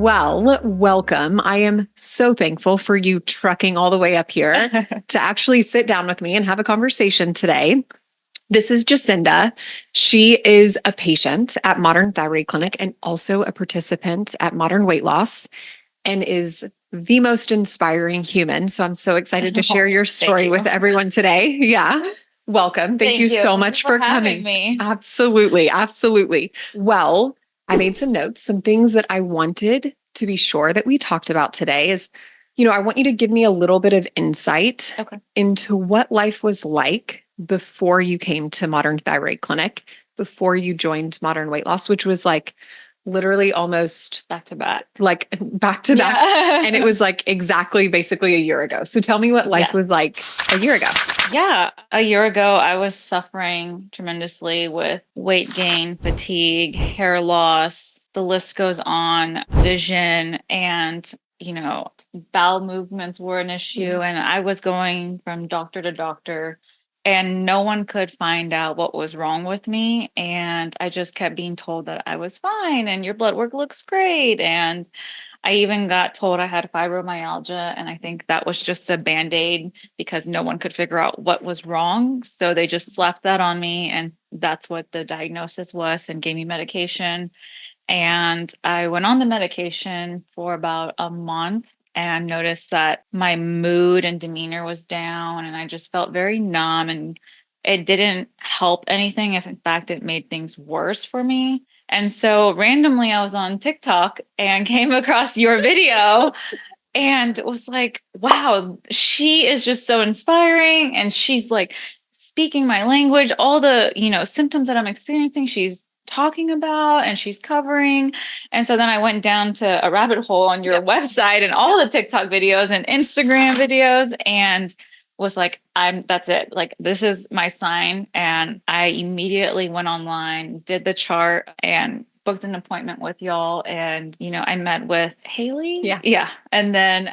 Well, welcome. I am so thankful for you trucking all the way up here to actually sit down with me and have a conversation today. This is Jacinda. She is a patient at Modern Thyroid Clinic and also a participant at Modern Weight Loss and is the most inspiring human. So I'm so excited to share your story with everyone today. Yeah. Welcome. Thank you so much for having coming. me. Absolutely. Absolutely. Well, I made some notes, some things that I wanted to be sure that we talked about today is, I want you to give me a little bit of insight into what life was like before you came to Modern Thyroid Clinic, before you joined Modern Weight Loss, which was like literally almost back to back. Like back to back. And it was like exactly basically a year ago. So tell me what life was like a year ago. Yeah. A year ago, I was suffering tremendously with weight gain, fatigue, hair loss. The list goes on, vision, and bowel movements were an issue. And I was going from doctor to doctor, and no one could find out what was wrong with me. And I just kept being told that I was fine and your blood work looks great. And I even got told I had fibromyalgia, and I think that was just a band-aid because no one could figure out what was wrong. So they just slapped that on me, and that's what the diagnosis was, and gave me medication. And I went on the medication for about a month and noticed that my mood and demeanor was down, and I just felt very numb, and it didn't help anything. If in fact, it made things worse for me. And so randomly, I was on TikTok and came across your video and was like, wow, she is just so inspiring. And she's like speaking my language, all the, symptoms that I'm experiencing, she's talking about and she's covering. And so then I went down to a rabbit hole on your website and all the TikTok videos and Instagram videos and was like, that's it. Like, this is my sign. And I immediately went online, did the chart, and booked an appointment with y'all. And, I met with Haley. Yeah. And then,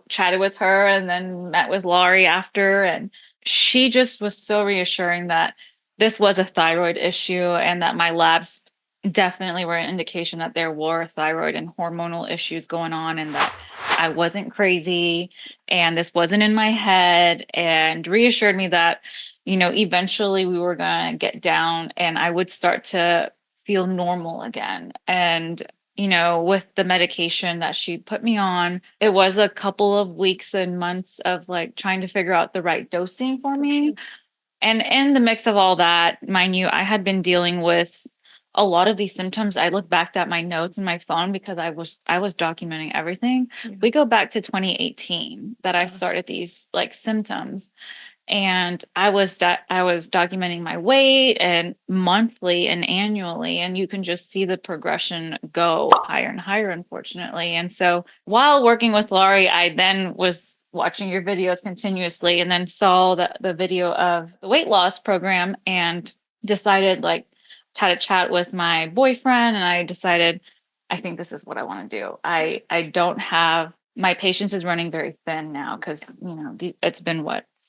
chatted with her and then met with Laurie after. And she just was so reassuring that this was a thyroid issue and that my labs definitely were an indication that there were thyroid and hormonal issues going on and that I wasn't crazy and this wasn't in my head, and reassured me that, eventually we were going to get down and I would start to feel normal again. And with the medication that she put me on, it was a couple of weeks and months of like trying to figure out the right dosing for me. And in the mix of all that, mind you, I had been dealing with a lot of these symptoms. I look back at my notes in my phone because I was documenting everything. Yeah. We go back to 2018 that I started these like symptoms. And I was documenting my weight and monthly and annually, and you can just see the progression go higher and higher, unfortunately. And so while working with Laurie, I then was watching your videos continuously and then saw the video of the weight loss program and decided, like, had a chat with my boyfriend, and I decided, I think this is what I want to do. I don't have, my patience is running very thin now because, it's been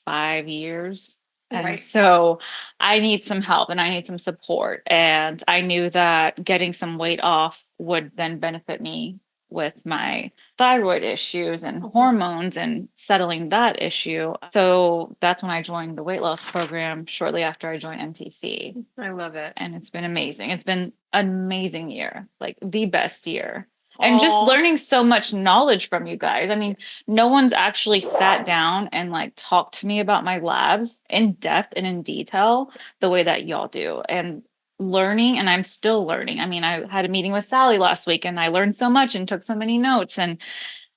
5 years. And so I need some help and I need some support. And I knew that getting some weight off would then benefit me with my thyroid issues and hormones and settling that issue. So that's when I joined the weight loss program shortly after I joined MTC. I love it. And it's been amazing. It's been an amazing year, like the best year. And just learning so much knowledge from you guys. I mean, no one's actually sat down and like talked to me about my labs in depth and in detail the way that y'all do. And learning, and I'm still learning. I mean, I had a meeting with Sally last week and I learned so much and took so many notes. And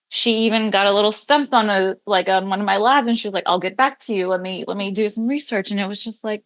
she even got a little stumped on on one of my labs, and she was like, I'll get back to you. Let me do some research. And it was just like,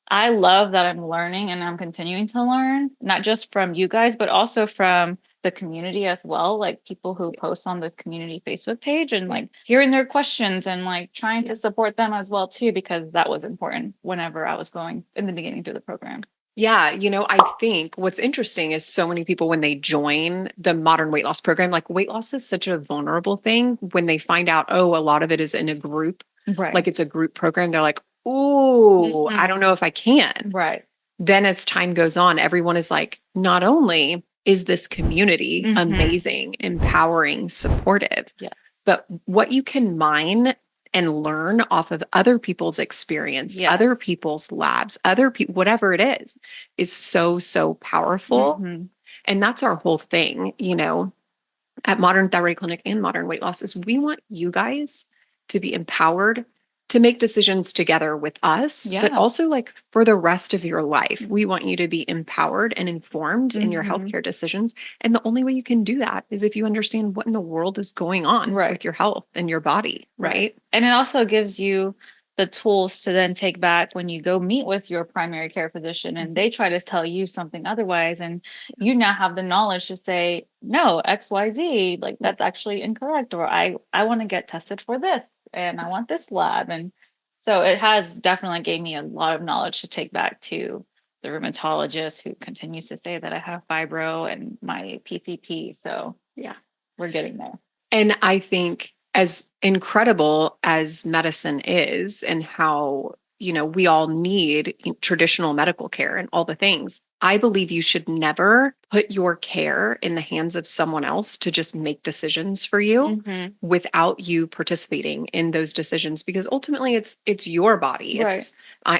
I love that I'm learning and I'm continuing to learn, not just from you guys, but also from the community as well, like people who post on the community Facebook page and like hearing their questions and like trying to support them as well too, because that was important whenever I was going in the beginning through the program. Yeah. I think what's interesting is so many people, when they join the Modern Weight Loss program, like weight loss is such a vulnerable thing. When they find out, oh, a lot of it is in a group, like it's a group program, they're like, ooh, I don't know if I can. Right. Then as time goes on, everyone is like, not only is this community amazing, empowering, supportive. Yes. But what you can mine and learn off of other people's experience, other people's labs, other people, whatever it is so, so powerful. And that's our whole thing, at Modern Thyroid Clinic and Modern Weight Loss is we want you guys to be empowered to make decisions together with us, but also like for the rest of your life. We want you to be empowered and informed in your healthcare decisions. And the only way you can do that is if you understand what in the world is going on with your health and your body, right? And it also gives you the tools to then take back when you go meet with your primary care physician and they try to tell you something otherwise. And you now have the knowledge to say, no, XYZ, like that's actually incorrect. Or I want to get tested for this and I want this lab. And so it has definitely gave me a lot of knowledge to take back to the rheumatologist who continues to say that I have fibro and my PCP. So we're getting there. And I think as incredible as medicine is and how, we all need traditional medical care and all the things, I believe you should never put your care in the hands of someone else to just make decisions for you without you participating in those decisions, because ultimately it's your body. It's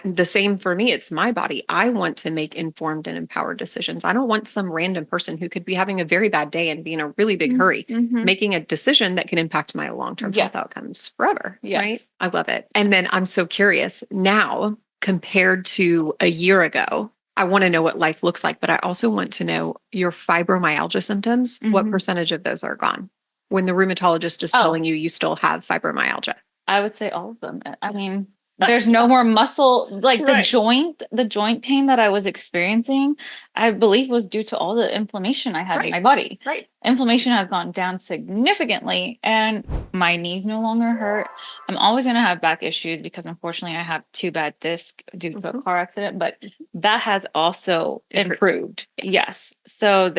the same for me. It's my body. I want to make informed and empowered decisions. I don't want some random person who could be having a very bad day and be in a really big hurry making a decision that can impact my long-term health outcomes forever. Right? I love it. And then I'm so curious now compared to a year ago, I want to know what life looks like, but I also want to know your fibromyalgia symptoms. What percentage of those are gone when the rheumatologist is telling you still have fibromyalgia? I would say all of them. I mean, there's no more muscle, like the joint pain that I was experiencing, I believe was due to all the inflammation I had in my body. Inflammation has gone down significantly and my knees no longer hurt. I'm always going to have back issues because unfortunately I have 2 bad discs due to a car accident, but that has also improved. Yes. So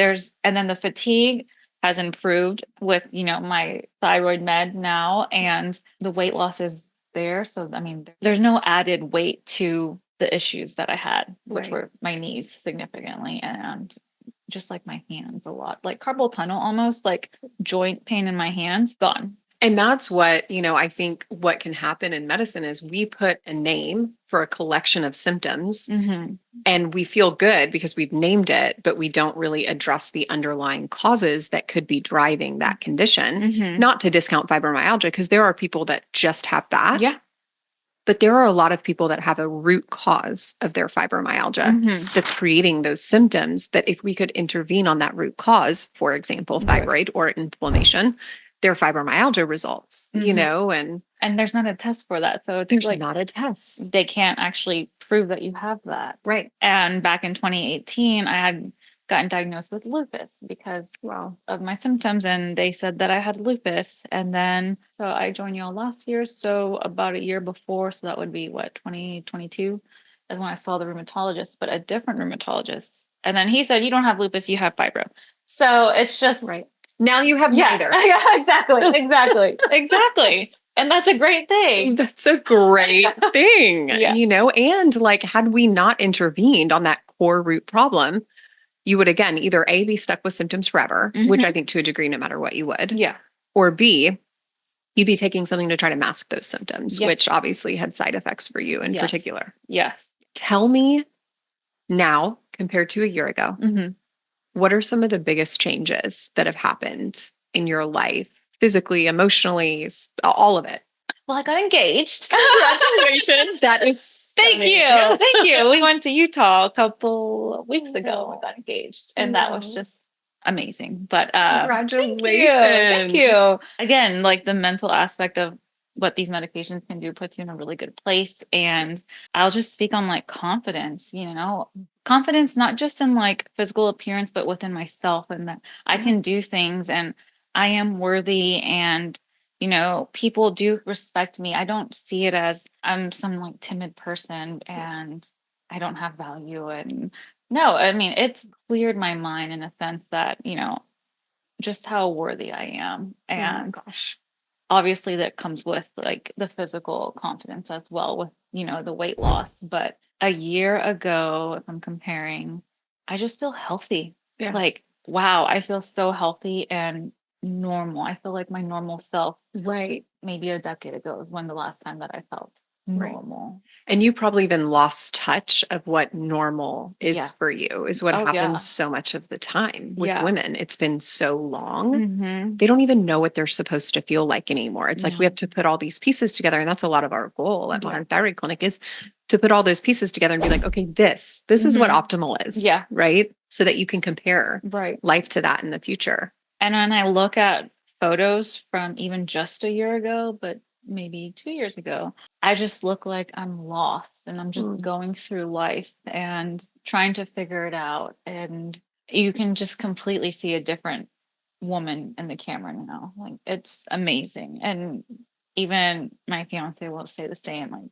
and then the fatigue has improved with, my thyroid med now, and the weight loss is there. So, I mean, there's no added weight to the issues that I had, which were my knees significantly and just like my hands a lot, like carpal tunnel, almost like joint pain in my hands, gone. And that's what, I think what can happen in medicine is we put a name for a collection of symptoms and we feel good because we've named it, but we don't really address the underlying causes that could be driving that condition. Not to discount fibromyalgia, because there are people that just have that. But there are a lot of people that have a root cause of their fibromyalgia that's creating those symptoms that if we could intervene on that root cause, for example, thyroid or inflammation, their fibromyalgia results, and there's not a test for that. So there's not a test. They can't actually prove that you have that. Right. And back in 2018, I had gotten diagnosed with lupus because of my symptoms. And they said that I had lupus. And then, so I joined y'all last year. So about a year before, so that would be 2022 is when I saw the rheumatologist, but a different rheumatologist. And then he said, you don't have lupus, you have fibro. So it's just now you have neither. Yeah, exactly. And that's a great thing. That's a great thing, and like, had we not intervened on that core root problem, you would again, either A, be stuck with symptoms forever, which I think to a degree, no matter what you would, or B, you'd be taking something to try to mask those symptoms, which obviously had side effects for you in particular. Tell me now, compared to a year ago, what are some of the biggest changes that have happened in your life, physically, emotionally, all of it? Well, I got engaged. Congratulations. That is Thank you. We went to Utah a couple of weeks ago and got engaged. And that was just amazing. But congratulations. Thank you. Again, like the mental aspect of what these medications can do puts you in a really good place. And I'll just speak on like confidence, confidence, not just in like physical appearance, but within myself, and that I can do things and I am worthy, and people do respect me. I don't see it as I'm some like timid person and I don't have value. And no, I mean, it's cleared my mind in a sense that, just how worthy I am. And obviously that comes with like the physical confidence as well with, the weight loss. But a year ago, if I'm comparing, I just feel healthy. Like wow, I feel so healthy and normal. I feel like my normal self. Right. Maybe a decade ago is when the last time that I felt Right. normal. And you probably even lost touch of what normal is Yes. for you, is what Oh, yeah. happens so much of the time with Yeah. women. It's been so long. Mm-hmm. They don't even know what they're supposed to feel like anymore. It's like we No. have to put all these pieces together. And that's a lot of our goal at Yeah. Modern Thyroid Clinic is to put all those pieces together and be like, okay, this is what optimal is. Yeah. Right. So that you can compare Right. life to that in the future. And when I look at photos from even just a year ago, but maybe 2 years ago, I just look like I'm lost and I'm just going through life and trying to figure it out. And you can just completely see a different woman in the camera now. Like it's amazing. And even my fiance will say the same. Like,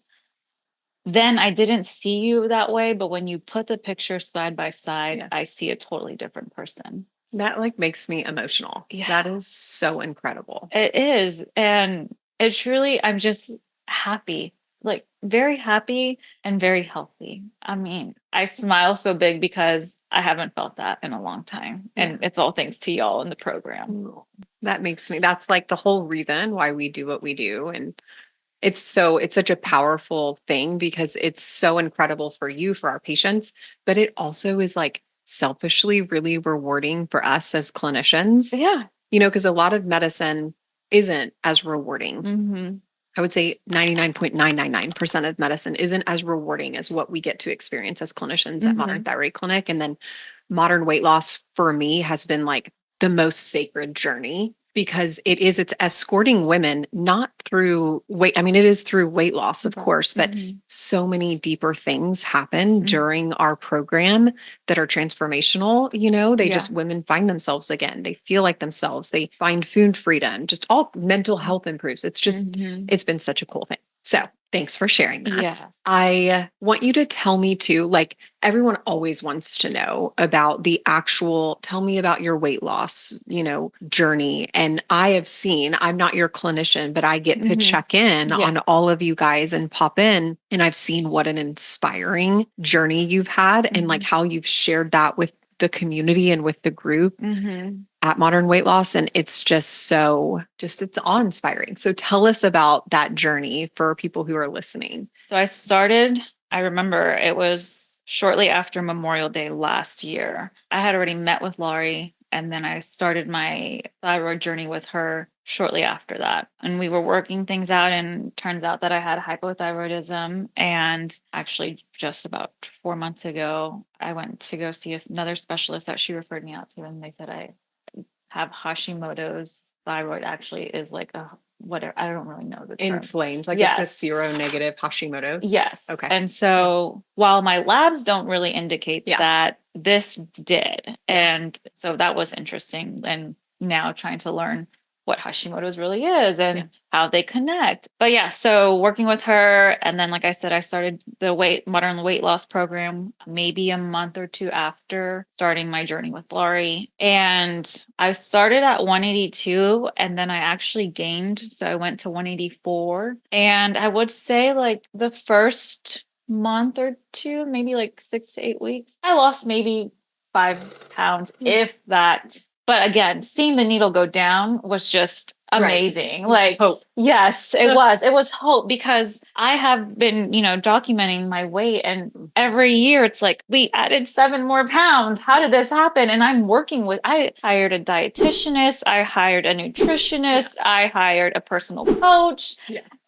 then I didn't see you that way, but when you put the pictures side by side, I see a totally different person. That like makes me emotional. Yeah. That is so incredible. It is. And it truly, I'm just happy, like very happy and very healthy. I mean, I smile so big because I haven't felt that in a long time. And it's all thanks to y'all in the program. That makes me, that's like the whole reason why we do what we do. And it's such a powerful thing because it's so incredible for you, for our patients, but it also is like selfishly really rewarding for us as clinicians. Yeah. You know, because a lot of medicine isn't as rewarding. Mm-hmm. I would say 99.999% of medicine isn't as rewarding as what we get to experience as clinicians at Modern Thyroid Clinic. And then modern weight loss for me has been like the most sacred journey because it's escorting women not through weight. I mean, it is through weight loss, of course, but so many deeper things happen during our program that are transformational. You know, women find themselves again. They feel like themselves. They find food freedom, just all mental health improves. It's just, it's been such a cool thing. So thanks for sharing that. Yes. I want you to tell me too, like everyone always wants to know about the actual, tell me about your weight loss, journey. And I have seen, I'm not your clinician, but I get to check in on all of you guys and pop in. And I've seen what an inspiring journey you've had and like how you've shared that with the community and with the group at Modern Weight Loss. And it's just it's awe-inspiring. So tell us about that journey for people who are listening. So I remember it was shortly after Memorial Day last year. I had already met with Laurie and then I started my thyroid journey with her shortly after that. And we were working things out and turns out that I had hypothyroidism. And actually just about 4 months ago, I went to go see another specialist that she referred me out to. And they said I have Hashimoto's. Thyroid actually is like a whatever. I don't really know the term. Inflamed, like it's a seronegative Hashimoto's. Yes. Okay. And so while my labs don't really indicate that, this did. And so that was interesting. And now trying to learn what Hashimoto's really is and how they connect. But yeah, so working with her. And then, like I said, I started the modern weight loss program maybe a month or two after starting my journey with Laurie. And I started at 182 and then I actually gained. So I went to 184. And I would say like the first month or two, maybe like 6 to 8 weeks, I lost maybe 5 pounds, if that. But again, seeing the needle go down was just amazing. Like hope. Yes, it was. It was hope because I have been, documenting my weight and every year it's like we added 7 more pounds. How did this happen? And I hired a dietitianist, I hired a nutritionist, I hired a personal coach.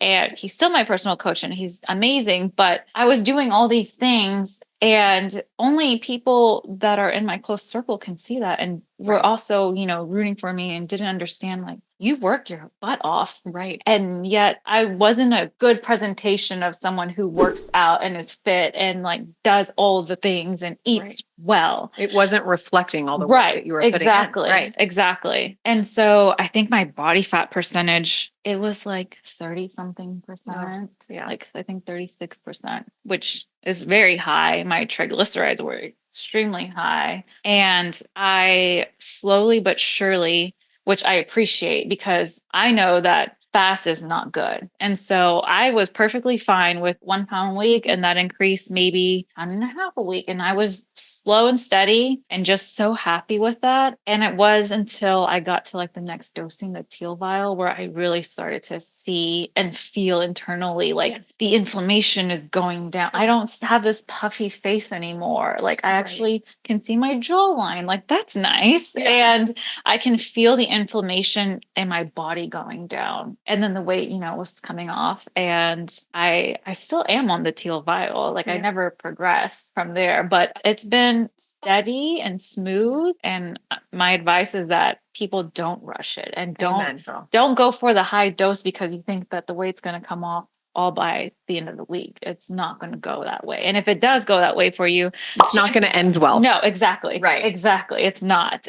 And he's still my personal coach and he's amazing, but I was doing all these things and only people that are in my close circle can see that and were also, rooting for me and didn't understand like you work your butt off. Right. And yet I wasn't a good presentation of someone who works out and is fit and like does all the things and eats well. It wasn't reflecting all the work that you were putting in. Right. Exactly. And so I think my body fat percentage, it was like 30 something percent. Like I think 36%, which is very high. My triglycerides were extremely high. And I slowly but surely, which I appreciate because I know that fast is not good. And so I was perfectly fine with 1 pound a week, and that increased maybe 1.5 pounds a week. And I was slow and steady and just so happy with that. And it was until I got to like the next dosing, the teal vial, where I really started to see and feel internally like the inflammation is going down. I don't have this puffy face anymore. Like I actually can see my jawline. Like that's nice. And I can feel the inflammation in my body going down. And then the weight, was coming off. And I still am on the teal vial. Like I never progressed from there, but it's been steady and smooth. And my advice is that people don't rush it and don't go for the high dose because you think that the weight's going to come off all by the end of the week. It's not going to go that way. And if it does go that way for you, it's not going to end well. No, exactly. Right. Exactly. It's not.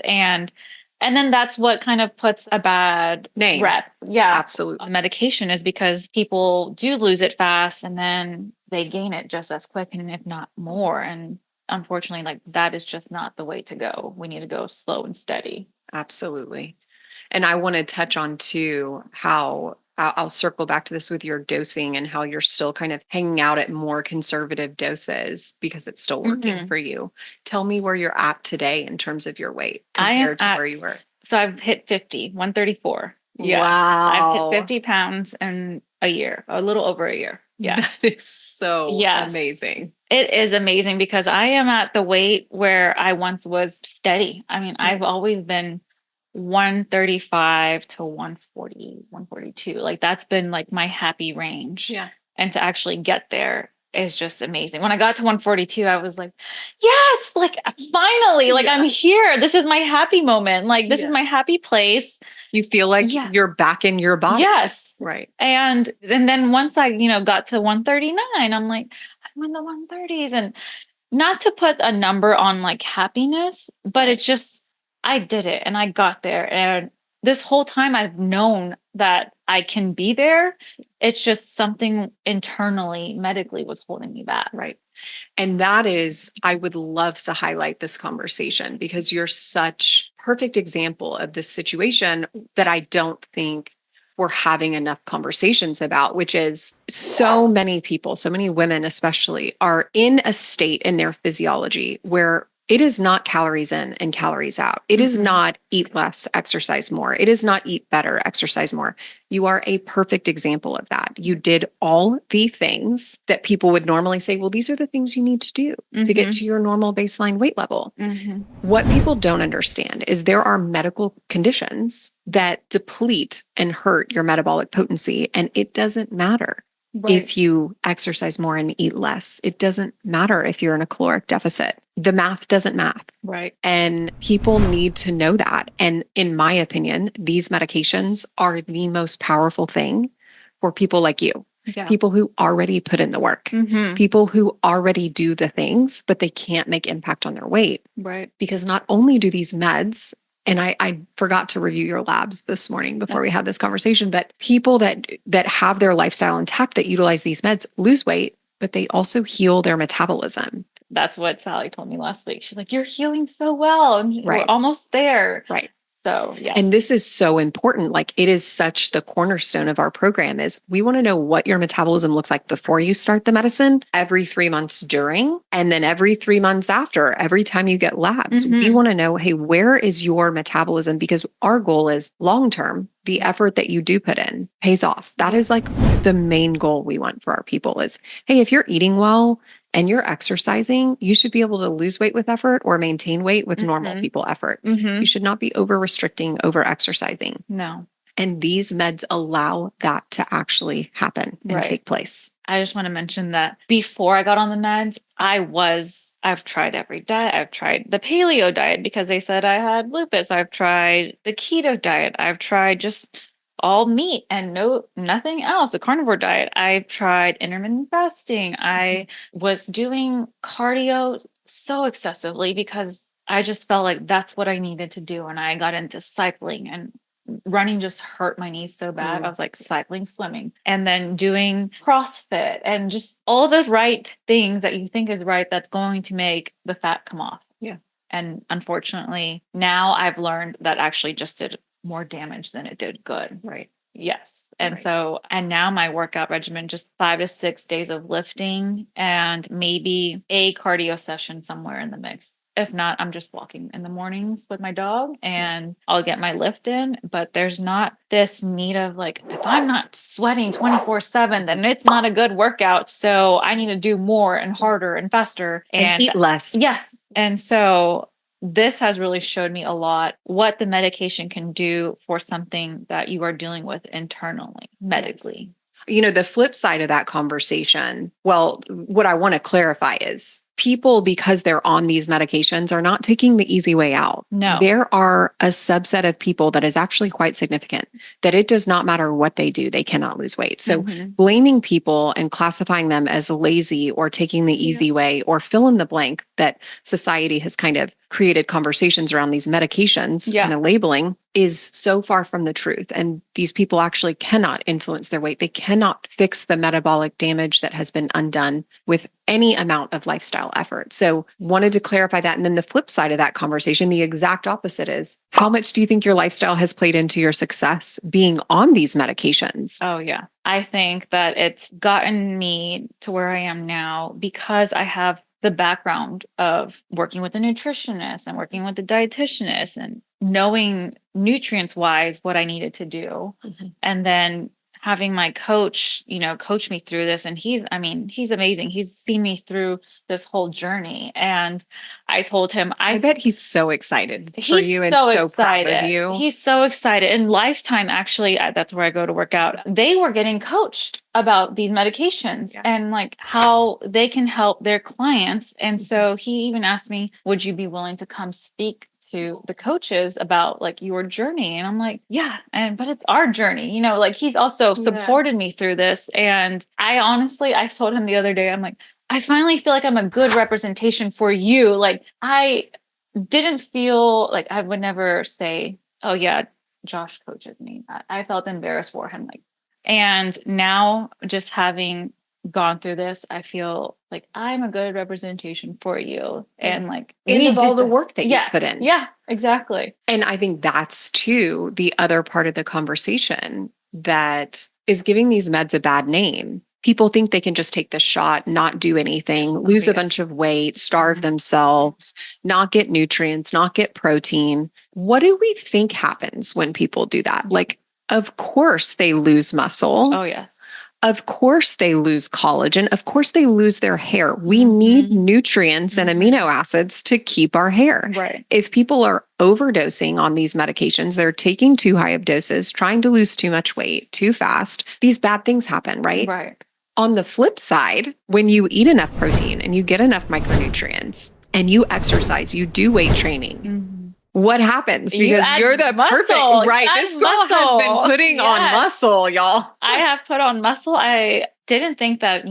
And then that's what kind of puts a bad name. Rep. Yeah. Absolutely. On medication is because people do lose it fast and then they gain it just as quick and if not more. And unfortunately, like that is just not the way to go. We need to go slow and steady. Absolutely. And I want to touch on too how I'll circle back to this with your dosing and how you're still kind of hanging out at more conservative doses because it's still working for you. Tell me where you're at today in terms of your weight compared to where you were. So I've hit 50, 134. Yeah. Wow. I've hit 50 pounds in a year, a little over a year. Yeah. That is so amazing. It is amazing because I am at the weight where I once was steady. I mean, I've always been 135 to 140, 142. Like that's been like my happy range. Yeah. And to actually get there is just amazing. When I got to 142, I was like, yes, like finally, like I'm here. This is my happy moment. Like this is my happy place. You feel like you're back in your body. Yes. Right. And then once I, got to 139, I'm like, I'm in the 130s. And not to put a number on like happiness, but it's just, I did it and I got there. And this whole time I've known that I can be there. It's just something internally, medically was holding me back. Right. And that is, I would love to highlight this conversation because you're such a perfect example of this situation that I don't think we're having enough conversations about, which is so many people, so many women especially, are in a state in their physiology where it is not calories in and calories out. It is not eat less, exercise more. It is not eat better, exercise more. You are a perfect example of that. You did all the things that people would normally say, well, these are the things you need to do to get to your normal baseline weight level. What people don't understand is there are medical conditions that deplete and hurt your metabolic potency, and it doesn't matter. If you exercise more and eat less, it doesn't matter if you're in a caloric deficit. The math doesn't math. Right. And people need to know that. And in my opinion, these medications are the most powerful thing for people like you. Yeah. People who already put in the work, people who already do the things, but they can't make impact on their weight. Right. Because not only do these meds, and I forgot to review your labs this morning before we had this conversation, but people that have their lifestyle intact that utilize these meds lose weight, but they also heal their metabolism. That's what Sally told me last week. She's like, you're healing so well. And we're almost there. Right. So, yes. And this is so important. Like it is such the cornerstone of our program is we want to know what your metabolism looks like before you start the medicine, every 3 months during, and then every 3 months after, every time you get labs. We want to know, hey, where is your metabolism? Because our goal is long-term, the effort that you do put in pays off. That is like the main goal we want for our people is, hey, if you're eating well, and you're exercising, you should be able to lose weight with effort or maintain weight with normal people effort. You should not be over restricting, over exercising. No. And these meds allow that to actually happen and take place. I just want to mention that before I got on the meds, I've tried every diet. I've tried the paleo diet because they said I had lupus. I've tried the keto diet. I've tried just all meat and nothing else, the carnivore diet. I've tried intermittent fasting. I was doing cardio so excessively because I just felt like that's what I needed to do. And I got into cycling and running just hurt my knees so bad. I was like cycling, swimming, and then doing CrossFit and just all the right things that you think is right that's going to make the fat come off. Yeah. And unfortunately, now I've learned that actually just did more damage than it did good. Right. Yes. And Right. so, and now my workout regimen, just 5 to 6 days of lifting and maybe a cardio session somewhere in the mix. If not, I'm just walking in the mornings with my dog and I'll get my lift in. But there's not this need of like, if I'm not sweating 24/7, then it's not a good workout. So I need to do more and harder and faster And eat less. yes. And so this has really showed me a lot what the medication can do for something that you are dealing with internally, medically. You know, the flip side of that conversation, well, what I want to clarify is people, because they're on these medications, are not taking the easy way out. No. There are a subset of people that is actually quite significant, that it does not matter what they do, they cannot lose weight. So blaming people and classifying them as lazy or taking the easy way or fill in the blank that society has kind of created conversations around these medications, kind of labeling, is so far from the truth. And these people actually cannot influence their weight. They cannot fix the metabolic damage that has been undone with any amount of lifestyle effort. So wanted to clarify that. And then the flip side of that conversation, the exact opposite is, how much do you think your lifestyle has played into your success being on these medications? Oh, yeah. I think that it's gotten me to where I am now because I have the background of working with a nutritionist and working with a dietitianist and knowing nutrients wise what I needed to do. And then having my coach, coach me through this. And he's amazing. He's seen me through this whole journey. And I told him, I bet he's so excited for you and so proud of you. He's so excited. And Lifetime, actually, that's where I go to work out. They were getting coached about these medications and like how they can help their clients. And so he even asked me, would you be willing to come speak to the coaches about like your journey? And I'm like, yeah, but it's our journey, like he's also supported me through this. And I've told him the other day, I'm like, I finally feel like I'm a good representation for you. Like I didn't feel like I would never say, oh yeah, Josh coaches me. I felt embarrassed for him. And now just having gone through this, I feel like I'm a good representation for you. And like of all the work that you put in. Yeah, exactly. And I think that's too the other part of the conversation that is giving these meds a bad name. People think they can just take the shot, not do anything, lose a bunch of weight, starve themselves, not get nutrients, not get protein. What do we think happens when people do that? Like, of course they lose muscle. Oh, yes. Of course they lose collagen. Of course they lose their hair. We need nutrients and amino acids to keep our hair. Right. If people are overdosing on these medications, they're taking too high of doses, trying to lose too much weight too fast, these bad things happen, right? Right. On the flip side, when you eat enough protein and you get enough micronutrients and you exercise, you do weight training. What happens? Because you're the perfect, right? This girl has been putting on muscle, y'all. I have put on muscle. I didn't think that,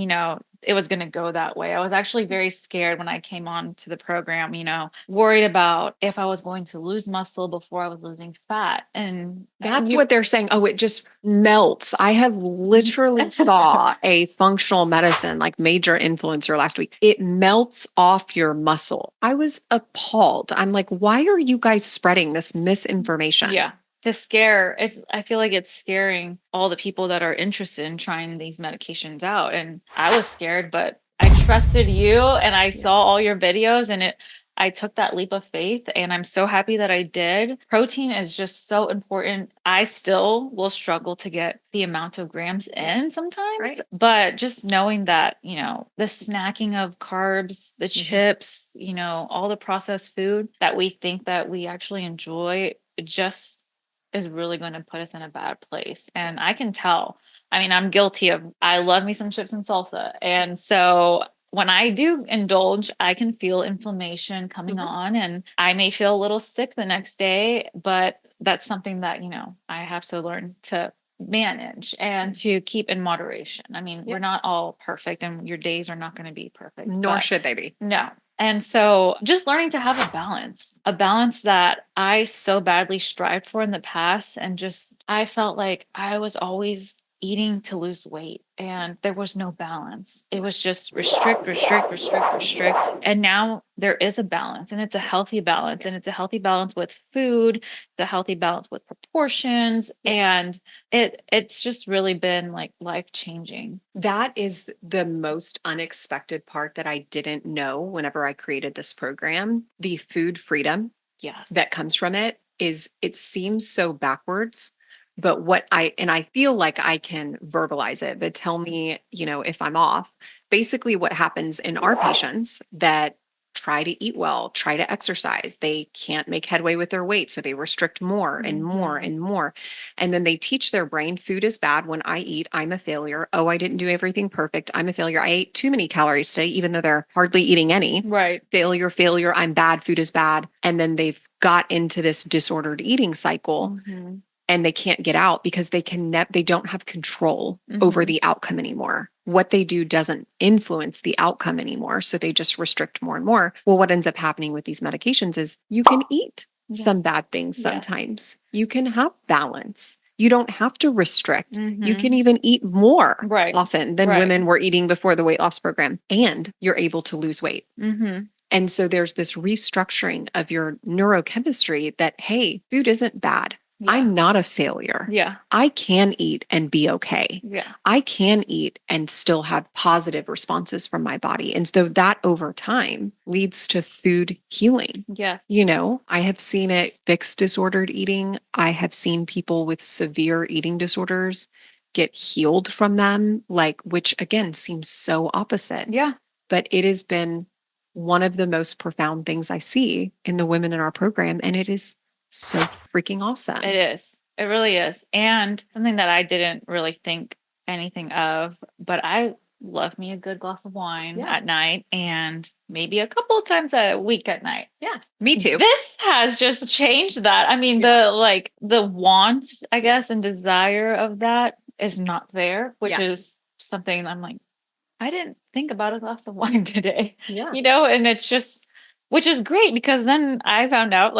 it was going to go that way. I was actually very scared when I came on to the program, worried about if I was going to lose muscle before I was losing fat. And that's what they're saying. Oh, it just melts. I have literally saw a functional medicine, like major influencer last week. It melts off your muscle. I was appalled. I'm like, why are you guys spreading this misinformation? Yeah. To scare, I feel like it's scaring all the people that are interested in trying these medications out. And I was scared, but I trusted you and I saw all your videos and I took that leap of faith and I'm so happy that I did. Protein is just so important. I still will struggle to get the amount of grams in sometimes, but just knowing that, the snacking of carbs, the chips, all the processed food that we think that we actually enjoy just is really going to put us in a bad place. And I can tell. I mean, I'm guilty of, I love me some chips and salsa. And so when I do indulge, I can feel inflammation coming on and I may feel a little sick the next day, but that's something that, I have to learn to manage and to keep in moderation. I mean, we're not all perfect and your days are not going to be perfect. Nor should they be. No. And so just learning to have a balance that I so badly strived for in the past. And just, I felt like I was always eating to lose weight and there was no balance. It was just restrict, restrict, restrict, restrict. And now there is a balance, and it's a healthy balance, and it's a healthy balance with food, the healthy balance with proportions. And it's just really been like life changing. That is the most unexpected part that I didn't know whenever I created this program. The food freedom Yes. that comes from it seems so backwards, but I feel like I can verbalize it, but tell me, if I'm off. Basically what happens in our patients that try to eat well, try to exercise, they can't make headway with their weight, so they restrict more and more and more. And then they teach their brain food is bad. When I eat, I'm a failure. Oh, I didn't do everything perfect. I'm a failure. I ate too many calories today, even though they're hardly eating any. Right. Failure, failure. I'm bad. Food is bad. And then they've got into this disordered eating cycle, and they can't get out because they don't have control over the outcome anymore. What they do doesn't influence the outcome anymore. So they just restrict more and more. Well, what ends up happening with these medications is you can eat some bad things sometimes. You can have balance. You don't have to restrict. You can even eat more often than women were eating before the weight loss program, and you're able to lose weight. And so there's this restructuring of your neurochemistry that, hey, food isn't bad. Yeah. I'm not a failure. Yeah. I can eat and be okay. Yeah. I can eat and still have positive responses from my body. And so that over time leads to food healing. Yes. I have seen it fix disordered eating. I have seen people with severe eating disorders get healed from them, which again seems so opposite. Yeah. But it has been one of the most profound things I see in the women in our program. And it is so freaking awesome. It is. It really is. And something that I didn't really think anything of, but I love me a good glass of wine at night, and maybe a couple of times a week at night. Yeah. Me too. This has just changed that. I mean, the want, I guess, and desire of that is not there, which is something I'm like, I didn't think about a glass of wine today. Yeah. And it's just, which is great, because then I found out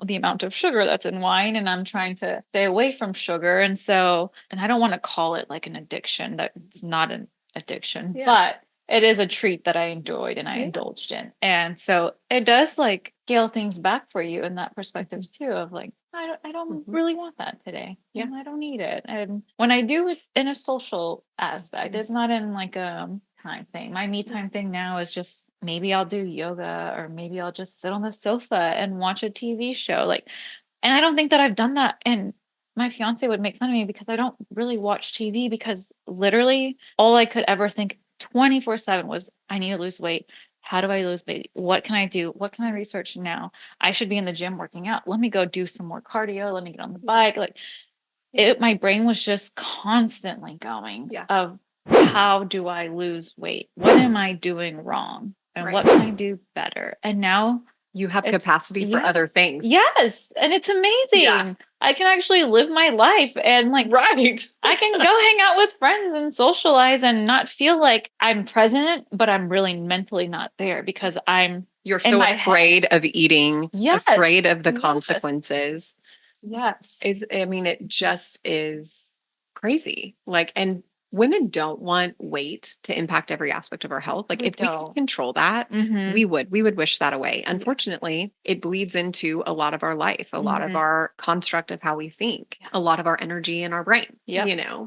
the amount of sugar that's in wine, and I'm trying to stay away from sugar. And I don't want to call it like an addiction. It's not an addiction, but it is a treat that I enjoyed and I indulged in. And so it does scale things back for you in that perspective too, of I don't really want that today. Yeah. And I don't need it. And when I do, it's in a social aspect. It's not in a time thing. My me time thing now is just maybe I'll do yoga, or maybe I'll just sit on the sofa and watch a TV show. And I don't think that I've done that. And my fiance would make fun of me because I don't really watch TV, because literally all I could ever think 24/7 was, I need to lose weight. How do I lose weight? What can I do? What can I research now? I should be in the gym working out. Let me go do some more cardio. Let me get on the bike. My brain was just constantly going of, how do I lose weight? What am I doing wrong? And what can I do better? And now you have capacity for other things. Yes. And it's amazing. Yeah. I can actually live my life, and I can go hang out with friends and socialize and not feel like I'm present, but I'm really mentally not there because you're so afraid of eating, afraid of the consequences. Yes. It just is crazy. And women don't want weight to impact every aspect of our health. If we could control that, we would wish that away. Unfortunately, it bleeds into a lot of our life, a lot of our construct of how we think, a lot of our energy in our brain,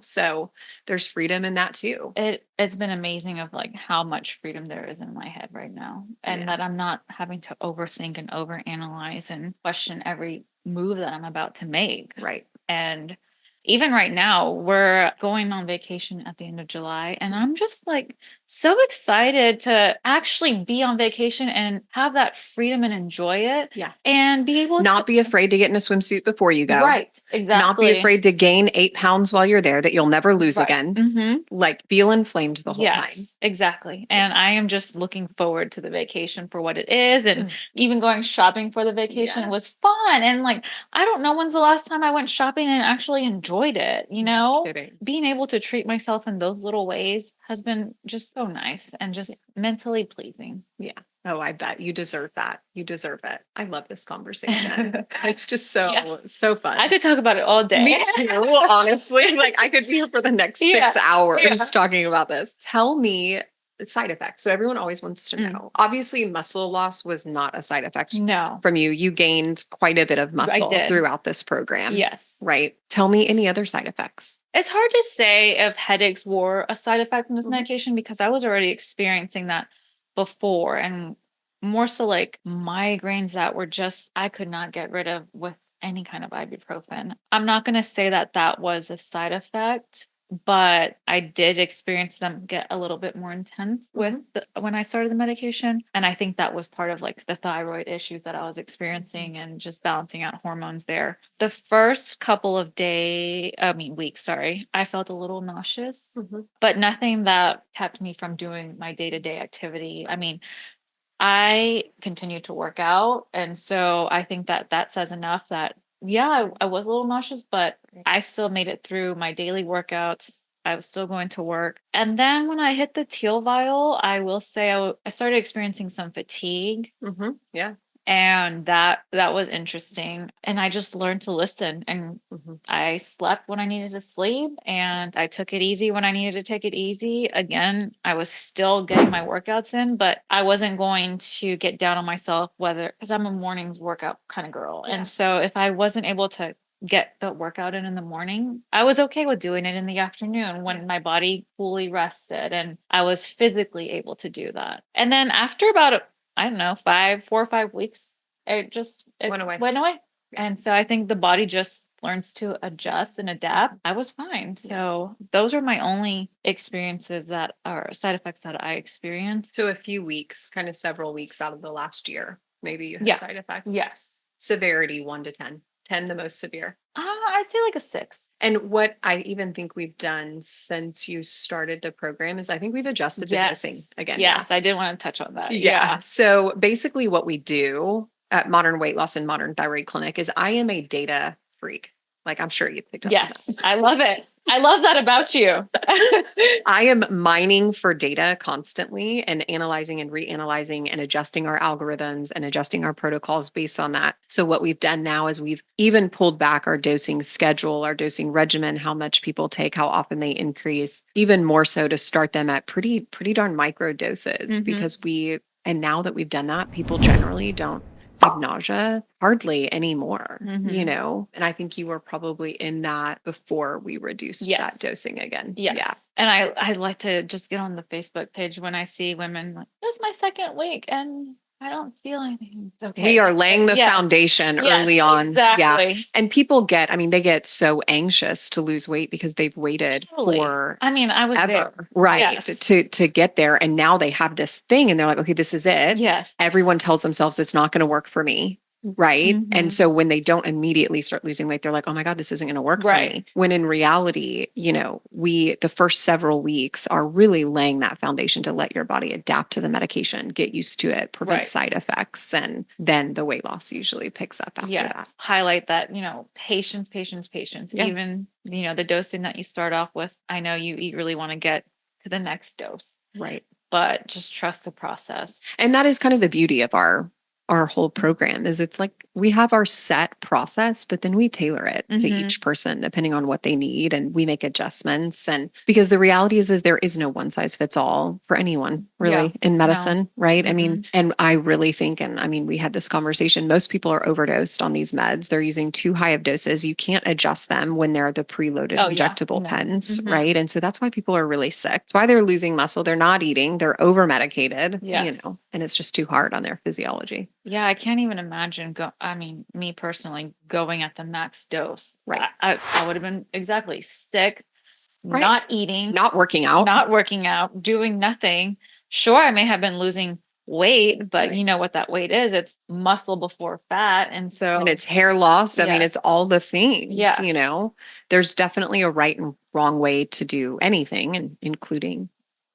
so there's freedom in that too. It's been amazing of how much freedom there is in my head right now, and that I'm not having to overthink and overanalyze and question every move that I'm about to make. Right. And even right now, we're going on vacation at the end of July, and I'm just so excited to actually be on vacation and have that freedom and enjoy it. Yeah. And be able not be afraid to get in a swimsuit before you go. Right. Exactly. Not be afraid to gain 8 pounds while you're there that you'll never lose again. Feel inflamed the whole time. Exactly. And I am just looking forward to the vacation for what it is. And even going shopping for the vacation was fun. And I don't know when's the last time I went shopping and actually enjoyed it. Being able to treat myself in those little ways has been just so nice and just mentally pleasing. Yeah. Oh, I bet you deserve that. You deserve it. I love this conversation. It's just so fun. I could talk about it all day. Me too, honestly. Like I could be here for the next 6 hours talking about this. Tell me the side effects. So everyone always wants to know. Obviously, muscle loss was not a side effect No, from you. You gained quite a bit of muscle did. throughout this program. Yes. Right. Tell me any other side effects. It's hard to say if headaches were a side effect from this medication because I was already experiencing that before, and more so like migraines that were just, I could not get rid of with any kind of ibuprofen. I'm not going to say that that was a side effect, but I did experience them get a little bit more intense with when I started the medication. And I think that was part of like the thyroid issues that I was experiencing and just balancing out hormones there. The first couple of weeks, sorry, I felt a little nauseous, but nothing that kept me from doing my day-to-day activity. I mean, I continued to work out. And so I think that that says enough that, yeah, I was a little nauseous, but I still made it through my daily workouts. I was still going to work. And then when I hit the teal vial, I will say I started experiencing some fatigue. Yeah. And that was interesting. And I just learned to listen, and I slept when I needed to sleep, and I took it easy when I needed to take it easy. Again, I was still getting my workouts in, but I wasn't going to get down on myself because I'm a mornings workout kind of girl. And so if I wasn't able to get the workout in the morning, I was okay with doing it in the afternoon when my body fully rested and I was physically able to do that. And then after about I don't know, 4 or 5 weeks, it went away. And so I think the body just learns to adjust and adapt. I was fine. So those are my only experiences that are side effects that I experienced. So a few weeks, kind of several weeks out of the last year, maybe you had side effects. Yes. Severity 1 to 10. 10 the most severe. I'd say like a 6. And what I even think we've done since you started the program is I think we've adjusted the dosing again. Yes, I did want to touch on that. Yeah. So basically what we do at Modern Weight Loss and Modern Thyroid Clinic is I am a data freak. Like I'm sure you picked up on that. I love it. I love that about you. I am mining for data constantly and analyzing and reanalyzing and adjusting our algorithms and adjusting our protocols based on that. So what we've done now is we've even pulled back our dosing schedule, our dosing regimen, how much people take, how often they increase, even more so to start them at pretty darn micro doses because and now that we've done that, people generally don't have nausea hardly anymore, you know? And I think you were probably in that before we reduced that dosing again. Yes. Yeah. And I like to just get on the Facebook page when I see women like, this is my second week and I don't feel anything. It's okay. We are laying the foundation early on. Exactly. Yeah. And people they get so anxious to lose weight because they've waited for I mean, I was there. Right. To get there. And now they have this thing and they're like, okay, this is it. Yes. Everyone tells themselves it's not going to work for me. Right. And so when they don't immediately start losing weight, they're like, oh my God, this isn't going to work for me. When in reality, you know, the first several weeks are really laying that foundation to let your body adapt to the medication, get used to it, prevent side effects. And then the weight loss usually picks up after that. Highlight that, you know, patience. Yeah. Even, you know, the dosing that you start off with, I know you eagerly want to get to the next dose. Right. But just trust the process. And that is kind of the beauty of our whole program is it's like we have our set process, but then we tailor it to each person depending on what they need and we make adjustments. And because the reality is there is no one size fits all for anyone really in medicine, right? I mean, and I really think, and I mean, we had this conversation, most people are overdosed on these meds. They're using too high of doses. You can't adjust them when they're the preloaded injectable pens, right? And so that's why people are really sick. It's why they're losing muscle. They're not eating, they're over medicated, you know, and it's just too hard on their physiology. Yeah, I can't even imagine me personally going at the max dose. Right. I would have been sick, not eating, not working out, doing nothing. Sure, I may have been losing weight, but you know what that weight is. It's muscle before fat. And it's hair loss. I mean, it's all the things, you know, there's definitely a right and wrong way to do anything, and including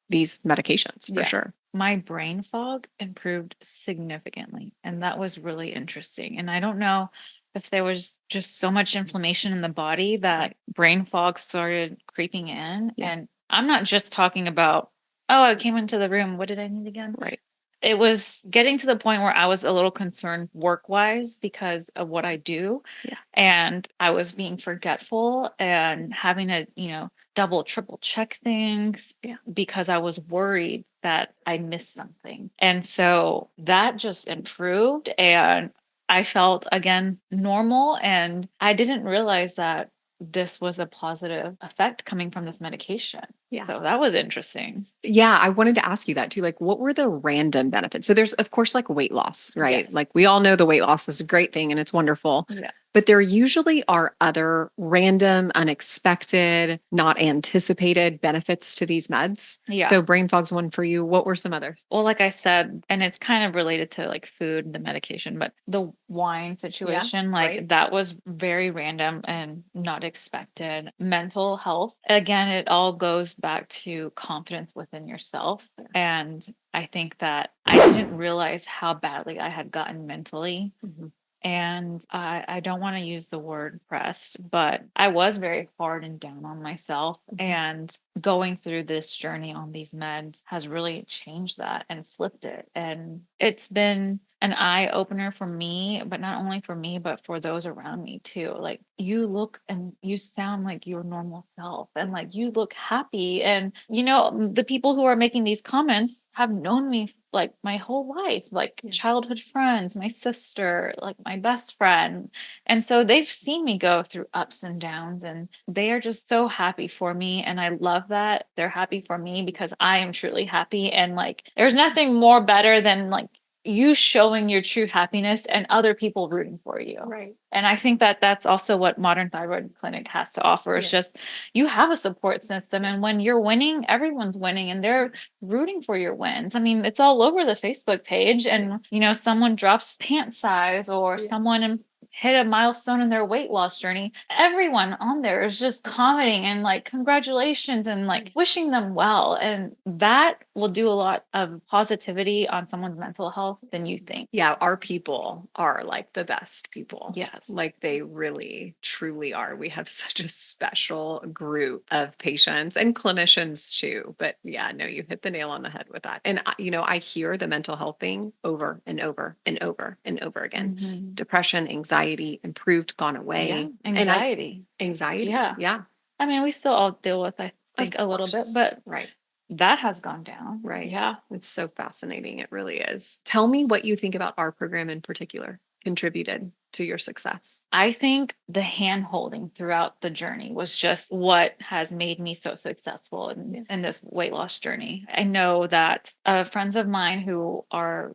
these medications for sure. My brain fog improved significantly. And that was really interesting. And I don't know if there was just so much inflammation in the body that brain fog started creeping in. And I'm not just talking about, I came into the room. What did I need again? Right. it was getting to the point where I was a little concerned work-wise because of what I do. Yeah. And I was being forgetful and having to, double, triple check things because I was worried that I missed something. And so that just improved and I felt again normal. And I didn't realize that this was a positive effect coming from this medication. Yeah. So that was interesting. Yeah, I wanted to ask you that too. Like, what were the random benefits? So there's, of course, like weight loss, right? Yes. Like we all know the weight loss is a great thing and it's wonderful. Yeah. But there usually are other random, unexpected, not anticipated benefits to these meds. Yeah. So brain fog's one for you. What were some others? Well, like I said, and it's kind of related to like food, the medication, but the wine situation, right. that was very random and not expected. Mental health, again, it all goes back to confidence within yourself. And I think that I didn't realize how badly I had gotten mentally. Mhm. And I don't want to use the word pressed, but I was very hard and down on myself. And going through this journey on these meds has really changed that and flipped it. And it's been an eye opener for me, but not only for me, but for those around me too. Like you look and you sound like your normal self and like you look happy. And, the people who are making these comments have known me like my whole life, like childhood friends, my sister, like my best friend. And so they've seen me go through ups and downs and they are just so happy for me. And I love that they're happy for me because I am truly happy. And like, there's nothing more better than like you showing your true happiness and other people rooting for you. Right. And I think that that's also what Modern Thyroid Clinic has to offer. It's just you have a support system. And when you're winning, everyone's winning and they're rooting for your wins. I mean, it's all over the Facebook page. And, someone drops pant size or someone hit a milestone in their weight loss journey. Everyone on there is just commenting and like, congratulations and like wishing them well. And that will do a lot of positivity on someone's mental health than you think. Yeah, our people are like the best people. Yes. Like they really, truly are. We have such a special group of patients and clinicians too. But yeah, no, you hit the nail on the head with that. And, I hear the mental health thing over and over and over and over again. Mhm. Depression, anxiety, improved, gone away. Yeah. And Anxiety. anxiety. Yeah. Yeah. I mean, we still all deal with, I think, a little bit, course. but Right. that has gone down. Right. Yeah. It's so fascinating. It really is. Tell me what you think about our program in particular contributed to your success. I think the hand holding throughout the journey was just what has made me so successful in this weight loss journey. I know that friends of mine who are,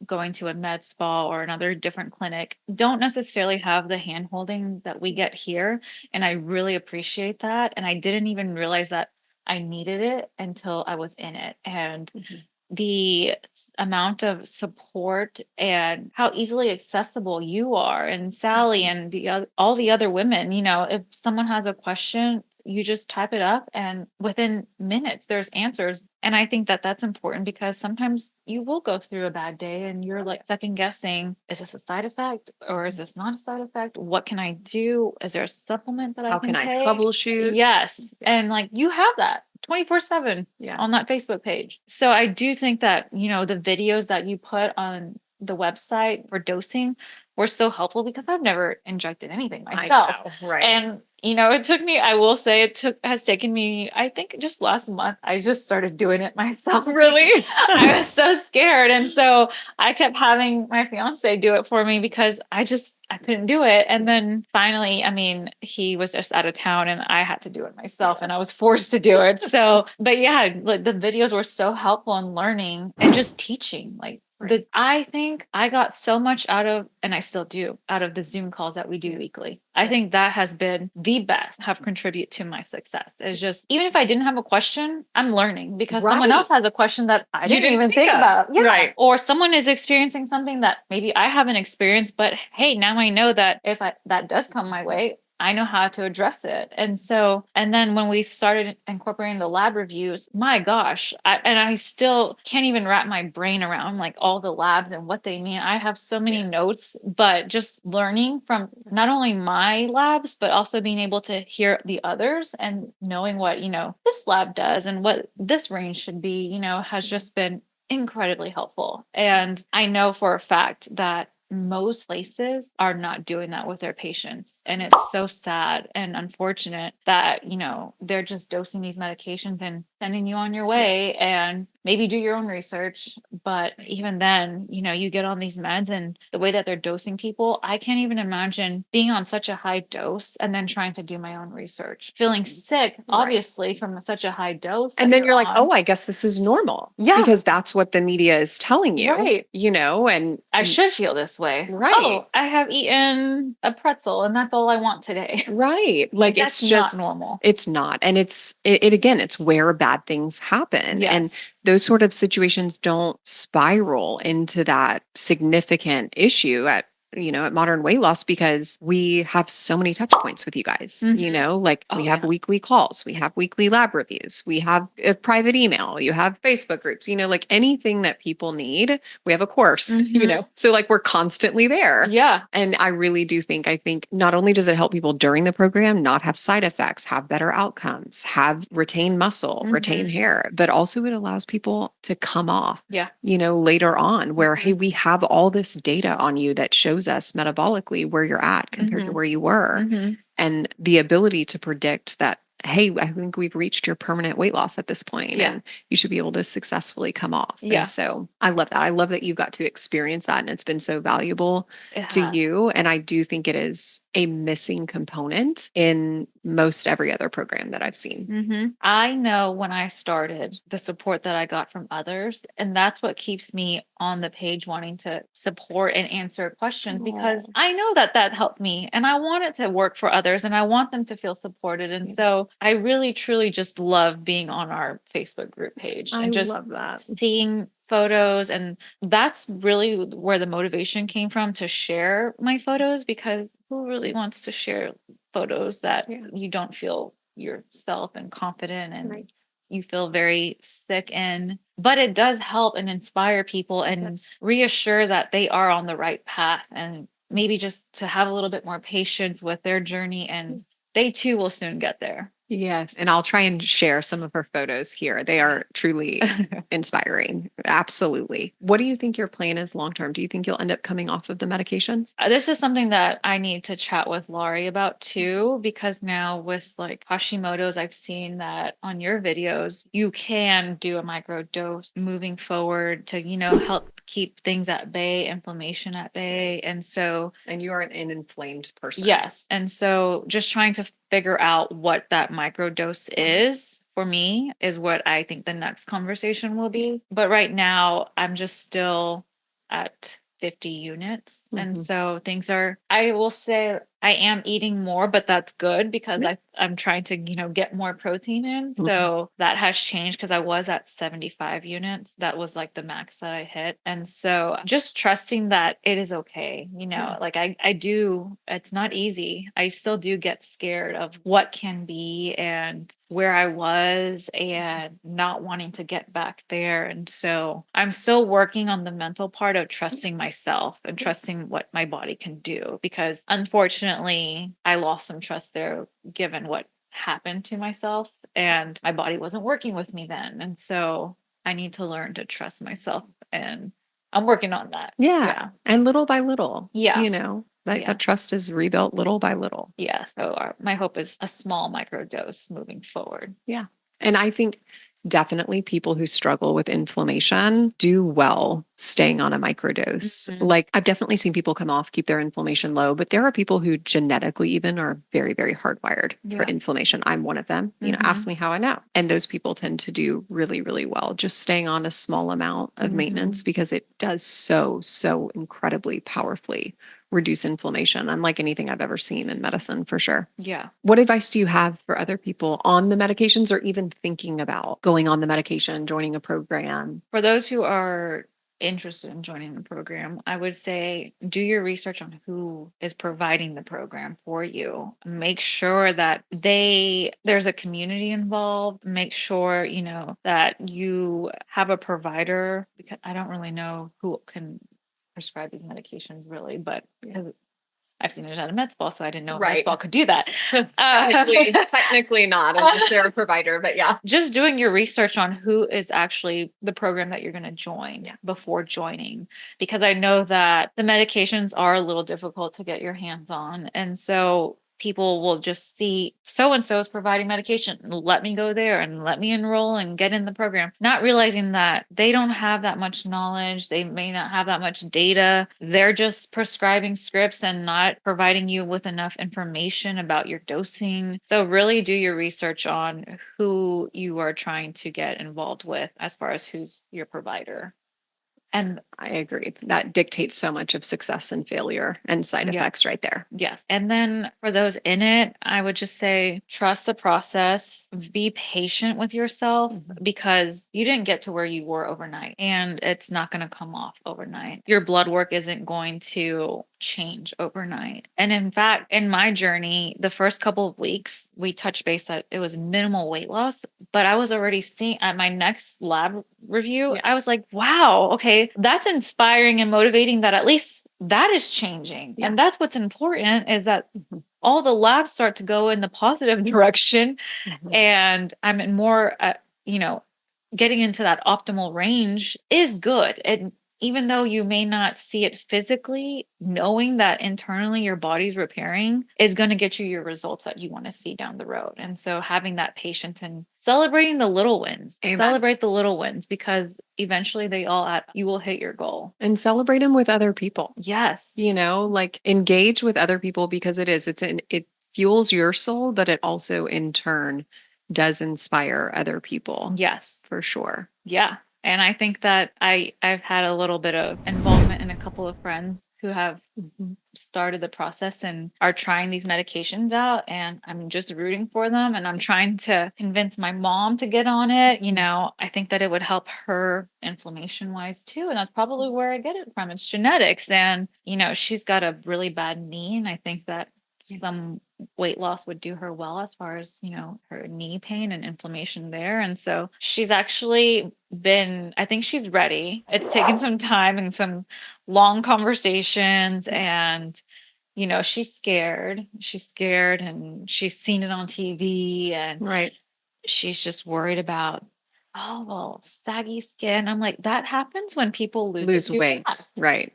going to a med spa or another different clinic don't necessarily have the hand holding that we get here. And I really appreciate that. And I didn't even realize that I needed it until I was in it. And the amount of support and how easily accessible you are and Sally and all the other women, if someone has a question, you just type it up and within minutes there's answers. And I think that that's important because sometimes you will go through a bad day and you're like second guessing, is this a side effect or is this not a side effect? What can I do? Is there a supplement that How I can can I take? troubleshoot? Yes. And like you have that 24/7 on that Facebook page. So I do think that, the videos that you put on the website for dosing were so helpful because I've never injected anything myself. I know, right. And it took me, I will say has taken me, I think just last month, I just started doing it myself. Really. I was so scared. And so I kept having my fiance do it for me because I couldn't do it. And then finally, I mean, he was just out of town and I had to do it myself and I was forced to do it. So, but yeah, like the videos were so helpful in learning and just teaching. Like I think I got so much out of, and I still do, out of the Zoom calls that we do weekly. I think that has been the best, have contribute to my success. It's just, even if I didn't have a question, I'm learning because someone else has a question that I didn't even think about. Yeah. Right. Or someone is experiencing something that maybe I haven't experienced, but hey, now I know that if that does come my way, I know how to address it. And so, and then when we started incorporating the lab reviews, my gosh, I still can't even wrap my brain around like all the labs and what they mean. I have so many notes, but just learning from not only my labs, but also being able to hear the others and knowing what, this lab does and what this range should be, has just been incredibly helpful. And I know for a fact that most places are not doing that with their patients. And it's so sad and unfortunate that, they're just dosing these medications and sending you on your way, and maybe do your own research. But even then, you get on these meds, and the way that they're dosing people, I can't even imagine being on such a high dose and then trying to do my own research, feeling sick, obviously, from such a high dose. And then you're like, oh, I guess this is normal. Yeah. Because that's what the media is telling you. Right. And I should feel this way. Right. Oh, I have eaten a pretzel and that's all I want today. Right. Like that's it's just not normal. It's not. And it again, it's where bad things happen. Yes. And those sort of situations don't spiral into that significant issue at Modern Weight Loss, because we have so many touch points with you guys, like we have weekly calls, we have weekly lab reviews, we have a private email, you have Facebook groups, like anything that people need, we have a course, so like we're constantly there. Yeah. And I really do I think not only does it help people during the program not have side effects, have better outcomes, have retain muscle, retain hair, but also it allows people to come off, later on where, hey, we have all this data on you that shows us metabolically where you're at compared to where you were. And the ability to predict that, hey, I think we've reached your permanent weight loss at this point, and you should be able to successfully come off. And so I love that. I love that you got to experience that, and it's been so valuable to you. And I do think it is a missing component in most every other program that I've seen. I know when I started, the support that I got from others, and that's what keeps me on the page wanting to support and answer questions, because I know that helped me, and I want it to work for others, and I want them to feel supported. And so I really, truly just love being on our Facebook group page and just love that. Seeing photos. And that's really where the motivation came from, to share my photos, because who really wants to share photos that you don't feel yourself and confident and you feel very sick in? But it does help and inspire people and reassure that they are on the right path, and maybe just to have a little bit more patience with their journey, and they too will soon get there. Yes. And I'll try and share some of her photos here. They are truly inspiring. Absolutely. What do you think your plan is long term? Do you think you'll end up coming off of the medications? This is something that I need to chat with Laurie about too, because now with like Hashimoto's, I've seen that on your videos, you can do a micro dose moving forward to, help keep things at bay, inflammation at bay. And you are an inflamed person. Yes. And so just trying to figure out what that micro dose is for me is what I think the next conversation will be. But right now, I'm just still at 50 units. And so I will say I am eating more, but that's good because I'm trying to, get more protein in. So that has changed, because I was at 75 units. That was like the max that I hit. And so just trusting that it is okay. Like I do, it's not easy. I still do get scared of what can be and where I was and not wanting to get back there. And so I'm still working on the mental part of trusting myself and trusting what my body can do, because unfortunately, I lost some trust there given what happened to myself, and my body wasn't working with me then. And so I need to learn to trust myself, and I'm working on that. Yeah. And little by little, Yeah. That trust is rebuilt little by little. Yeah. So my hope is a small micro dose moving forward. Yeah. And I think definitely people who struggle with inflammation do well staying on a microdose. Like I've definitely seen people come off, keep their inflammation low, but there are people who genetically even are very, very hardwired for inflammation. I'm one of them. Ask me how I know. And those people tend to do really, really well just staying on a small amount of maintenance, because it does so incredibly powerfully reduce inflammation, unlike anything I've ever seen in medicine, for sure. Yeah. What advice do you have for other people on the medications, or even thinking about going on the medication, joining a program? For those who are interested in joining the program, I would say do your research on who is providing the program for you. Make sure that there's a community involved. Make sure, that you have a provider, because I don't really know who can prescribe these medications really, but I've seen it at a med spa, so I didn't know a med Right. spa could do that. Technically not unless they're a provider, but yeah. Just doing your research on who is actually the program that you're going to join before joining, because I know that the medications are a little difficult to get your hands on. And so people will just see so and so is providing medication. Let me go there and let me enroll and get in the program, not realizing that they don't have that much knowledge. They may not have that much data. They're just prescribing scripts and not providing you with enough information about your dosing. So really do your research on who you are trying to get involved with as far as who's your provider. And I agree. That dictates so much of success and failure and side effects right there. Yes. And then for those in it, I would just say trust the process, be patient with yourself because you didn't get to where you were overnight and it's not going to come off overnight. Your blood work isn't going to change overnight. And in fact, in my journey, the first couple of weeks, we touched base that it was minimal weight loss, but I was already seeing at my next lab review, I was like, wow, okay, that's inspiring and motivating that at least that is changing. And that's what's important is that all the labs start to go in the positive direction and I'm in more, getting into that optimal range is good. And even though you may not see it physically, knowing that internally your body's repairing is going to get you your results that you want to see down the road. And so having that patience and celebrating the little wins, celebrate the little wins because eventually they all add, you will hit your goal. And celebrate them with other people. Yes. Like engage with other people because it fuels your soul, but it also in turn does inspire other people. Yes. For sure. Yeah. And I think that I've had a little bit of involvement in a couple of friends who have started the process and are trying these medications out. And I'm just rooting for them. And I'm trying to convince my mom to get on it. I think that it would help her inflammation wise too. And that's probably where I get it from. It's genetics. And, she's got a really bad knee. And I think that some weight loss would do her well as far as, her knee pain and inflammation there. And so she's actually I think she's ready. It's taken some time and some long conversations and, she's scared. She's scared and she's seen it on TV and she's just worried about, oh, well, saggy skin. I'm like, that happens when people lose weight. Fast. Right.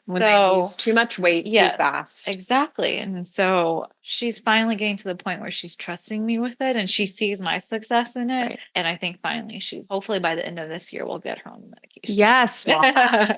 When they lose too much weight too fast. Exactly. And so she's finally getting to the point where she's trusting me with it and she sees my success in it. Right. And I think finally hopefully by the end of this year, we'll get her on the medication. Yes. Well,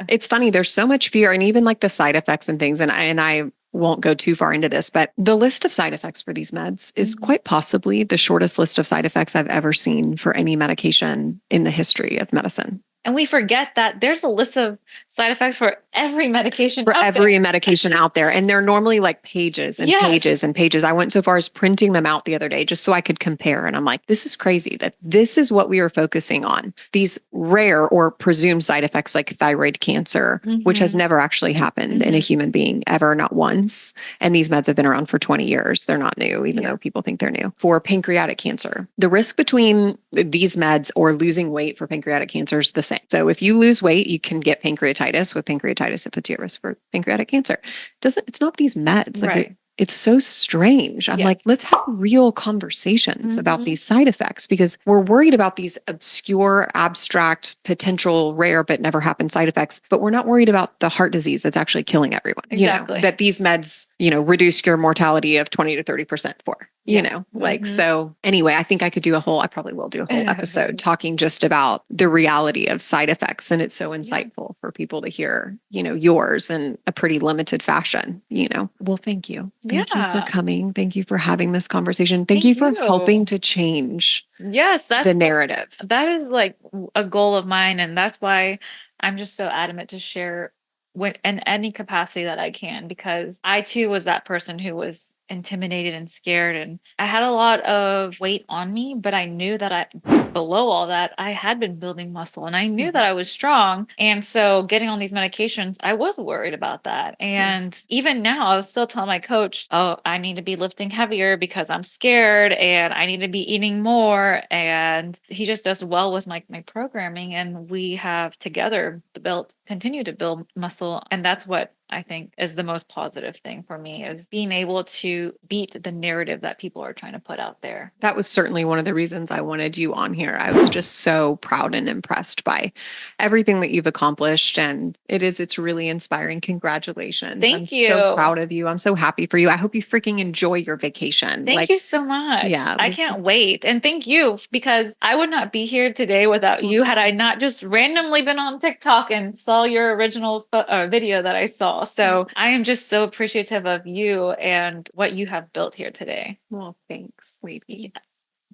it's funny. There's so much fear and even like the side effects and things. And I won't go too far into this, but the list of side effects for these meds is quite possibly the shortest list of side effects I've ever seen for any medication in the history of medicine. And we forget that there's a list of side effects for every medication medication out there. And they're normally like pages and pages and pages. I went so far as printing them out the other day just so I could compare. And I'm like, this is crazy that this is what we are focusing on. These rare or presumed side effects like thyroid cancer, which has never actually happened in a human being ever, not once. And these meds have been around for 20 years. They're not new, even though people think they're new. For pancreatic cancer, the risk between these meds or losing weight for pancreatic cancer is the same. So if you lose weight, you can get pancreatitis. With pancreatitis, it puts you at risk for pancreatic cancer. It's not these meds. It's so strange. I'm like, let's have real conversations about these side effects because we're worried about these obscure, abstract, potential rare, but never happen side effects. But we're not worried about the heart disease that's actually killing everyone. Exactly. That these meds, reduce your mortality of 20 to 30% for. So anyway, I think I probably will do a whole episode talking just about the reality of side effects. And it's so insightful for people to hear, yours in a pretty limited fashion, Well, thank you. Thank you for coming. Thank you for having this conversation. Thank you for helping to change the narrative. That is like a goal of mine. And that's why I'm just so adamant to share in any capacity that I can, because I too was that person who was intimidated and scared. And I had a lot of weight on me, but I knew that below all that, I had been building muscle and I knew that I was strong. And so getting on these medications, I was worried about that. And even now, I was still telling my coach, oh, I need to be lifting heavier because I'm scared and I need to be eating more. And he just does well with my programming. And we have together continue to build muscle. And that's what I think is the most positive thing for me, is being able to beat the narrative that people are trying to put out there. That was certainly one of the reasons I wanted you on here. I was just so proud and impressed by everything that you've accomplished. And it's really inspiring. Congratulations. Thank I'm so you. proud of you. I'm so happy for you. I hope you freaking enjoy your vacation. Thank you so much. Yeah. I can't wait. And thank you, because I would not be here today without you had I not just randomly been on TikTok and saw your original video that I saw. So I am just so appreciative of you and what you have built here today. Well, thanks, sweetie.